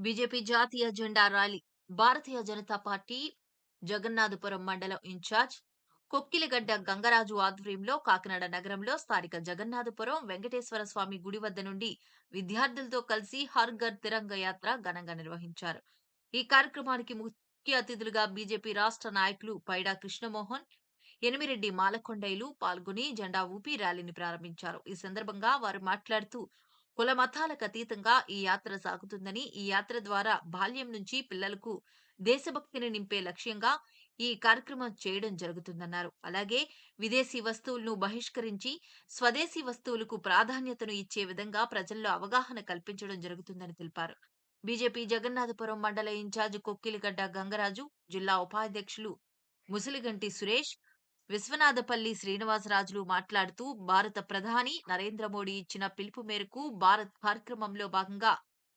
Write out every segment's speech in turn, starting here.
BJP జాతీయ జెండా rally Bharatiya Janata party Jagannathapuram మండలం ఇన్ఛార్జ్ కొక్కిలిగడ్డ గంగరాజు ఆధ్వర్యంలో కాకినాడ నగరంలో స్థానిక జగన్నాథపురం వెంకటేశ్వర స్వామి గుడి వద్ద నుండి విద్యార్థులతో కలిసి హర్ ఘర్ తిరంగ యాత్ర ఘనంగా నిర్వహించారు. ఈ కార్యక్రమానికి ముఖ్య అతిథులుగా బీజేపీ రాష్ట్ర నాయకులు పైడా కృష్ణమోహన్, ఎనిమిరెడ్డి మాలకొండయ్యలు పాల్గొని జెండా ఊపి ర్యాలీని ప్రారంభించారు. ఈ సందర్భంగా వారు మాట్లాడుతూ కుల మతాలకు అతీతంగా ఈ యాత్ర సాగుతుందని, ఈ యాత్ర ద్వారా బాల్యం నుంచి పిల్లలకు దేశభక్తిని నింపే లక్ష్యంగా ఈ కార్యక్రమం చేయడం జరుగుతుందన్నారు. అలాగే విదేశీ వస్తువులను బహిష్కరించి స్వదేశీ వస్తువులకు ప్రాధాన్యతను ఇచ్చే విధంగా ప్రజల్లో అవగాహన కల్పించడం జరుగుతుందని తెలిపారు. బీజేపీ జగన్నాథపురం మండల ఇన్ఛార్జ్ కొక్కిలిగడ్డ గంగరాజు, జిల్లా ఉపాధ్యక్షులు ముసిలిగంటి సురేష్, విశ్వనాథపల్లి శ్రీనివాసరాజులు మాట్లాడుతూ భారత ప్రధాని నరేంద్ర మోడీ ఇచ్చిన పిలుపు మేరకు భారత్ కార్యక్రమంలో భాగంగా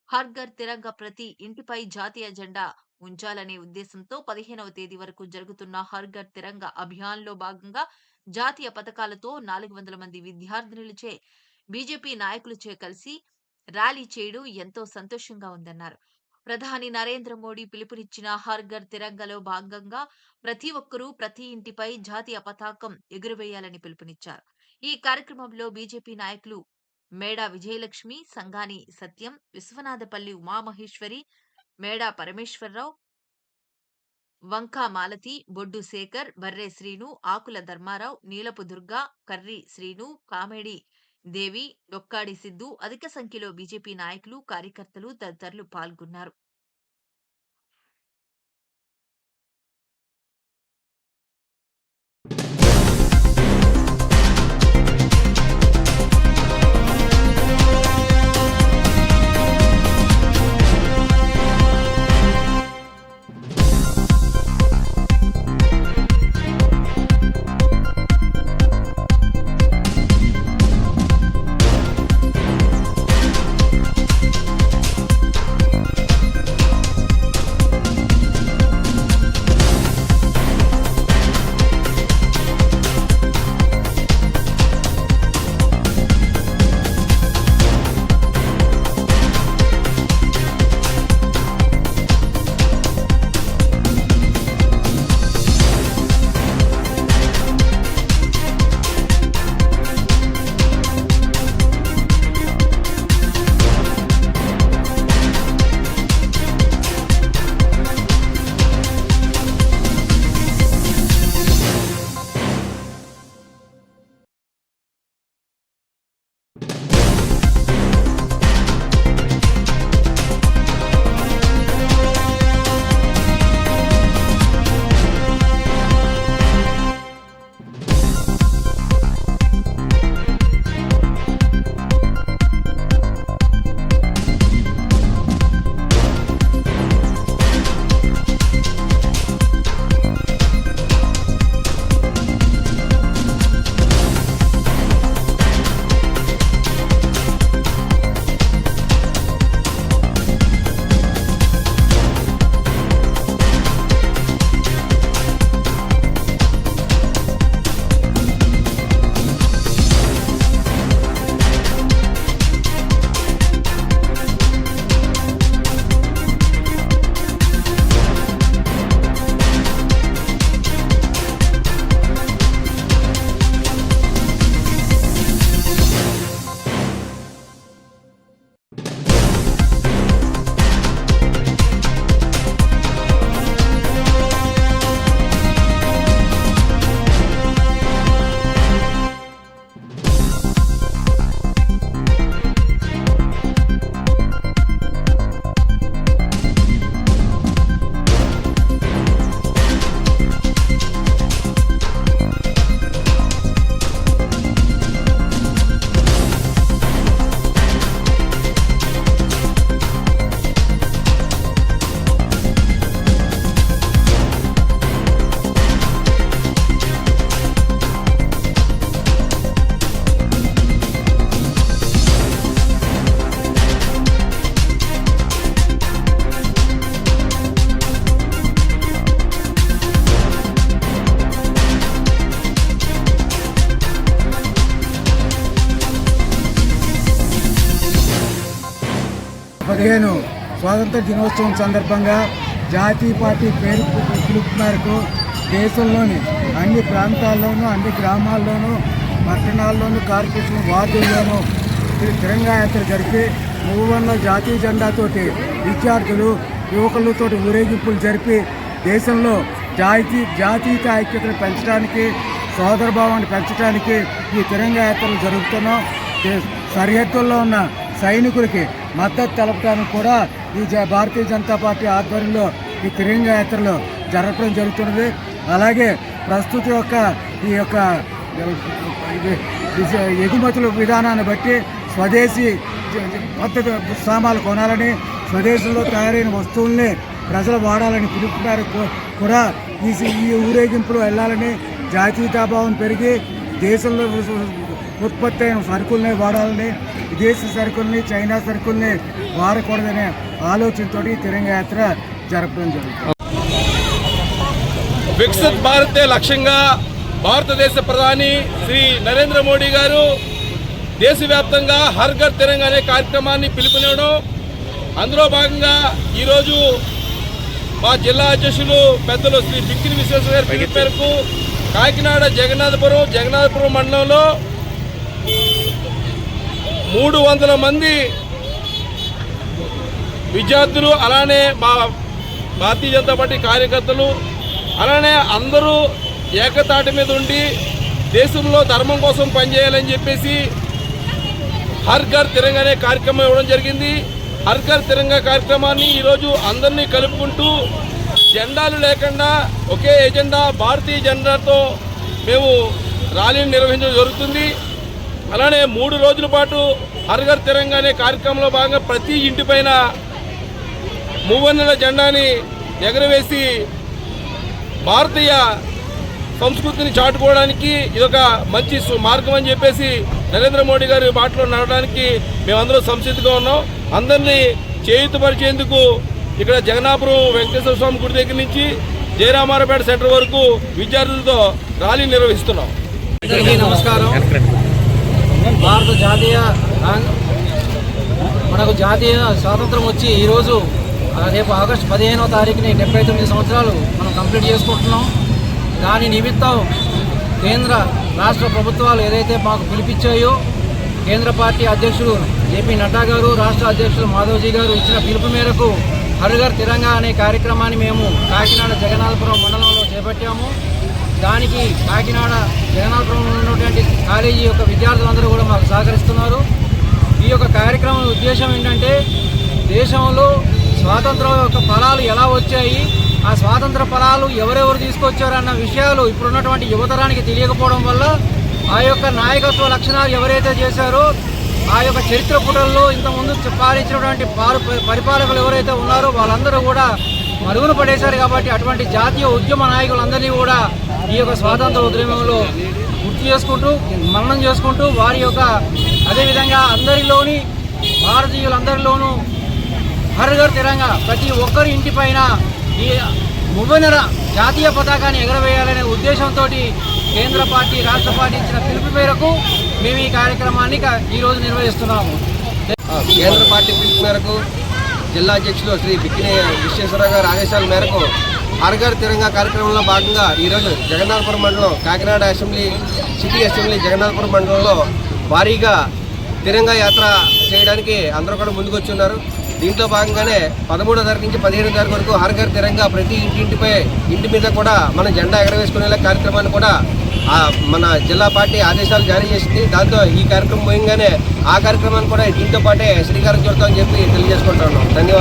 హర్ ఘర్ తిరంగ ప్రతి ఇంటిపై జాతీయ జెండా ఉంచాలనే ఉద్దేశంతో 15వ తేదీ వరకు జరుగుతున్న హర్ ఘర్ తిరంగ అభియాన్లో భాగంగా జాతీయ పథకాలతో 400 మంది విద్యార్థినులచే బీజేపీ నాయకులచే కలిసి ర్యాలీ చేయడం ఎంతో సంతోషంగా ఉందన్నారు. ప్రధాని నరేంద్ర మోడీ పిలుపునిచ్చిన హర్ ఘర్ తిరంగలో భాగంగా ప్రతి ఒక్కరూ ప్రతి ఇంటిపై జాతీయ పతాకం ఎగురవేయాలని పిలుపునిచ్చారు. ఈ కార్యక్రమంలో బీజేపీ నాయకులు మేడా విజయలక్ష్మి, సంగాని సత్యం, విశ్వనాథపల్లి ఉమామహేశ్వరి, మేడా పరమేశ్వరరావు, వంకా మాలతి, బొడ్డు శేఖర్, బర్రె శ్రీను, ఆకుల ధర్మారావు, నీలపు దుర్గా, కర్రి శ్రీను, కామెడి దేవి, డొక్కాడి సిద్ధు, అధిక సంఖ్యలో బీజేపీ నాయకులు, కార్యకర్తలు తదితరులు పాల్గొన్నారు. స్వాతంత్ర దినోత్సవం సందర్భంగా జాతీయ పార్టీ పిలుపు మేరకు దేశంలోని అన్ని ప్రాంతాల్లోనూ, అన్ని గ్రామాల్లోనూ, పట్టణాల్లోనూ, కార్పొరేషన్ వార్డుల్లోనూ తిరంగా యాత్ర జరిపి మూవన్లో జాతీయ జెండాతోటి విద్యార్థులు, యువకులతో ఊరేగింపులు జరిపి దేశంలో జాతీయ ఐక్యతను పెంచడానికి, సోదరభావాన్ని పెంచడానికి ఈ తిరంగా యాత్రలు జరుగుతున్నాం. సరిహద్దుల్లో ఉన్న సైనికులకి మద్దతు తెలపడానికి కూడా ఈ భారతీయ జనతా పార్టీ ఆధ్వర్యంలో ఈ తిరంగా యాత్రలు జరపడం జరుగుతున్నది. అలాగే ప్రస్తుత ఈ యొక్క ఎగుమతుల విధానాన్ని బట్టి స్వదేశీ పద్ధతి సామాన్లు కొనాలని, స్వదేశంలో తయారైన వస్తువుల్ని ప్రజలు వాడాలని పిలుపు మేరకు కూడా ఈ ఊరేగింపులు వెళ్ళాలని, జాతీయతాభావం పెరిగి దేశంలో ఉత్పత్తి అయిన సరుకుల్ని వాడాలని, విదేశీ సరుకుల్ని, చైనా సరుకుల్ని వాడకూడదనే ఆలోచనతో తిరంగా యాత్ర జరపడం జరుగుతుంది. వికసిత్ భారతే లక్ష్యంగా భారతదేశ ప్రధాని శ్రీ నరేంద్ర మోడీ గారు దేశవ్యాప్తంగా హర్ ఘర్ తిరంగా అనే కార్యక్రమాన్ని పిలుపునివ్వడం, అందులో భాగంగా ఈరోజు మా జిల్లా అధ్యక్షులు పెద్దలు శ్రీ బిక్కిని విశ్వేశ్వర గారి పిలుపు మేరకు కాకినాడ జగన్నాథపురం మండలంలో 300 మంది విద్యార్థులు, అలానే మా భారతీయ జనతా పార్టీ కార్యకర్తలు, అలానే అందరూ ఏకతాటి మీద ఉండి దేశంలో ధర్మం కోసం పనిచేయాలని చెప్పేసి హర్ ఘర్ తిరంగా అనే కార్యక్రమం ఇవ్వడం జరిగింది. హర్ ఘర్ తిరంగా కార్యక్రమాన్ని ఈరోజు అందరినీ కలుపుకుంటూ జెండాలు లేకుండా ఒకే ఎజెండా భారతీయ జెండాతో మేము ర్యాలీని నిర్వహించడం జరుగుతుంది. అలానే 3 రోజుల పాటు హర్ ఘర్ తిరంగా అనే కార్యక్రమంలో భాగంగా ప్రతి ఇంటిపైన మూవన్నెల జెండాని ఎగరవేసి భారతీయ సంస్కృతిని చాటుకోవడానికి ఇదొక మంచి మార్గం అని చెప్పేసి నరేంద్ర మోడీ గారి బాటలో నడవడానికి మేమందరం సంసిద్ధంగా ఉన్నాం. అందరినీ చేయూతపరిచేందుకు ఇక్కడ జగన్నాపురం వెంకటేశ్వర స్వామి గుడి దగ్గర నుంచి జయరామారపేట సెంటర్ వరకు విద్యార్థులతో ర్యాలీ నిర్వహిస్తున్నాం. అందరికీ నమస్కారం. భారత మనకు జాతీయ స్వాతంత్రం వచ్చి ఈరోజు రేపు ఆగస్టు 15వ తారీఖుని 79 సంవత్సరాలు మనం కంప్లీట్ చేసుకుంటున్నాం. దాని నిమిత్తం కేంద్ర రాష్ట్ర ప్రభుత్వాలు ఏదైతే మాకు పిలిపించాయో, కేంద్ర పార్టీ అధ్యక్షుడు జేపీ నడ్డా గారు, రాష్ట్ర అధ్యక్షులు మాధవ్జీ గారు ఇచ్చిన పిలుపు మేరకు హర్ ఘర్ తిరంగా అనే కార్యక్రమాన్ని మేము కాకినాడ జగన్నాథపురం మండలంలో చేపట్టాము. దానికి కాకినాడ జగన్నాథపురంలో ఉన్నటువంటి కాలేజీ యొక్క విద్యార్థులందరూ కూడా మాకు సహకరిస్తున్నారు. ఈ యొక్క కార్యక్రమం ఉద్దేశం ఏంటంటే, దేశంలో స్వాతంత్రం యొక్క ఫలాలు ఎలా వచ్చాయి, ఆ స్వాతంత్ర ఫలాలు ఎవరెవరు తీసుకొచ్చారన్న విషయాలు ఇప్పుడున్నటువంటి యువతరానికి తెలియకపోవడం వల్ల ఆ యొక్క నాయకత్వ లక్షణాలు ఎవరైతే చేశారో ఆ యొక్క చరిత్ర పుటల్లో ఇంతకుముందు పాలించినటువంటి పరిపాలకులు ఎవరైతే ఉన్నారో వాళ్ళందరూ కూడా మరుగున పడేశారు. కాబట్టి అటువంటి జాతీయ ఉద్యమ నాయకులందరినీ కూడా ఈ యొక్క స్వాతంత్ర ఉద్యమంలో గుర్తు చేసుకుంటూ, మననం చేసుకుంటూ, వారి యొక్క అదేవిధంగా అందరిలోని భారతీయులందరిలోనూ హర్ ఘర్ తిరంగా ప్రతి ఒక్కరి ఇంటిపైన ఈ మువ్వనెల జాతీయ పతాకాన్ని ఎగరవేయాలనే ఉద్దేశంతో కేంద్ర పార్టీ, రాష్ట్ర పార్టీ ఇచ్చిన పిలుపు మేరకు మేము ఈ కార్యక్రమాన్ని ఈరోజు నిర్వహిస్తున్నాము. కేంద్ర పార్టీ పిలుపు మేరకు జిల్లా అధ్యక్షులు శ్రీ బిక్కిని విశ్వేశ్వర గారి ఆదేశాల మేరకు హర్ ఘర్ తిరంగా కార్యక్రమంలో భాగంగా ఈరోజు జగన్నాథపురం మండలం, కాకినాడ సిటీ అసెంబ్లీ జగన్నాథపురం మండలంలో భారీగా తిరంగా యాత్ర చేయడానికి అందరూ కూడా ముందుకు వచ్చి ఉన్నారు. దీంట్లో భాగంగానే 13వ తారీఖు నుంచి 15వ తారీఖు వరకు హర్ ఘర్ తిరంగా ప్రతి ఇంటి మీద కూడా మనం జెండా ఎగరవేసుకునే కార్యక్రమాన్ని కూడా మన జిల్లా పార్టీ ఆదేశాలు జారీ చేసింది. దాంతో ఈ కార్యక్రమం ముఖ్యంగానే ఆ కార్యక్రమాన్ని కూడా దీంతో పాటే శ్రీకారం చుడతామని చెప్పి తెలియజేసుకుంటున్నాం. ధన్యవాదాలు.